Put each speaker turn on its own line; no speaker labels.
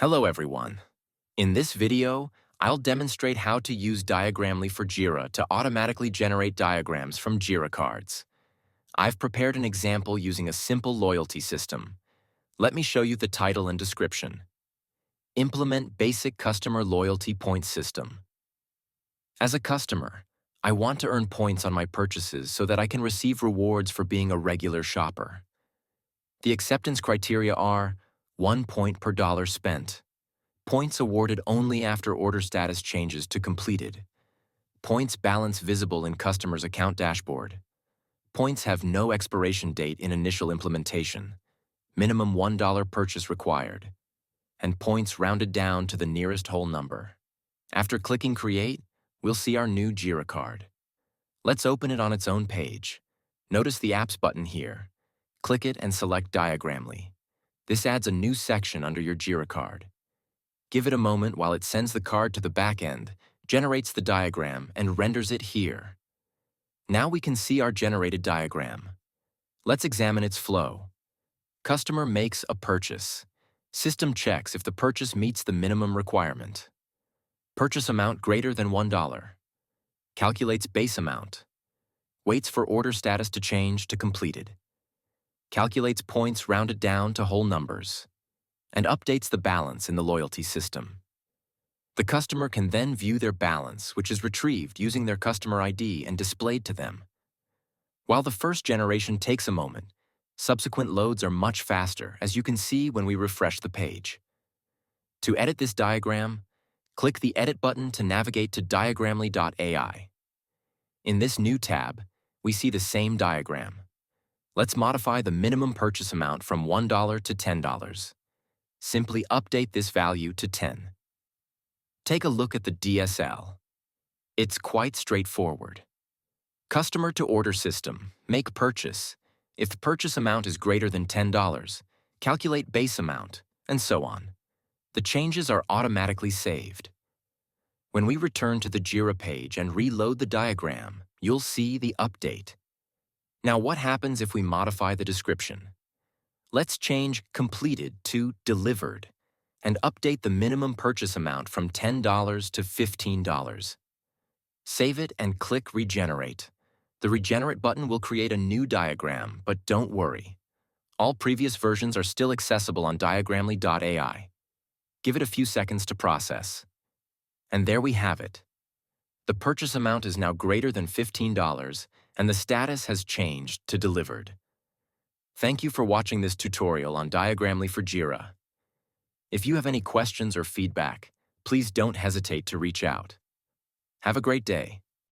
Hello everyone. In this video, I'll demonstrate how to use Diagramly for Jira to automatically generate diagrams from Jira cards. I've prepared an example using a simple loyalty system. Let me show you the title and description. Implement Basic Customer Loyalty Points System. As a customer, I want to earn points on my purchases so that I can receive rewards for being a regular shopper. The acceptance criteria are 1 point per dollar spent. Points awarded only after order status changes to completed. Points balance visible in customer's account dashboard. Points have no expiration date in initial implementation. Minimum $1 purchase required. And points rounded down to the nearest whole number. After clicking Create, we'll see our new Jira card. Let's open it on its own page. Notice the Apps button here. Click it and select Diagramly. This adds a new section under your Jira card. Give it a moment while it sends the card to the back end, generates the diagram, and renders it here. Now we can see our generated diagram. Let's examine its flow. Customer makes a purchase. System checks if the purchase meets the minimum requirement. Purchase amount greater than $1. Calculates base amount. Waits for order status to change to completed. Calculates points rounded down to whole numbers, and updates the balance in the loyalty system. The customer can then view their balance, which is retrieved using their customer ID and displayed to them. While the first generation takes a moment, subsequent loads are much faster, as you can see when we refresh the page. To edit this diagram, click the Edit button to navigate to diagramly.ai. In this new tab, we see the same diagram. Let's modify the minimum purchase amount from $1 to $10. Simply update this value to 10. Take a look at the DSL. It's quite straightforward. Customer to order system, make purchase. If the purchase amount is greater than $10, calculate base amount, and so on. The changes are automatically saved. When we return to the Jira page and reload the diagram, you'll see the update. Now what happens if we modify the description? Let's change completed to delivered and update the minimum purchase amount from $10 to $15. Save it and click Regenerate. The Regenerate button will create a new diagram, but don't worry. All previous versions are still accessible on diagramly.ai. Give it a few seconds to process. And there we have it. The purchase amount is now greater than $15, and the status has changed to delivered. Thank you for watching this tutorial on Diagramly for Jira. If you have any questions or feedback, please don't hesitate to reach out. Have a great day.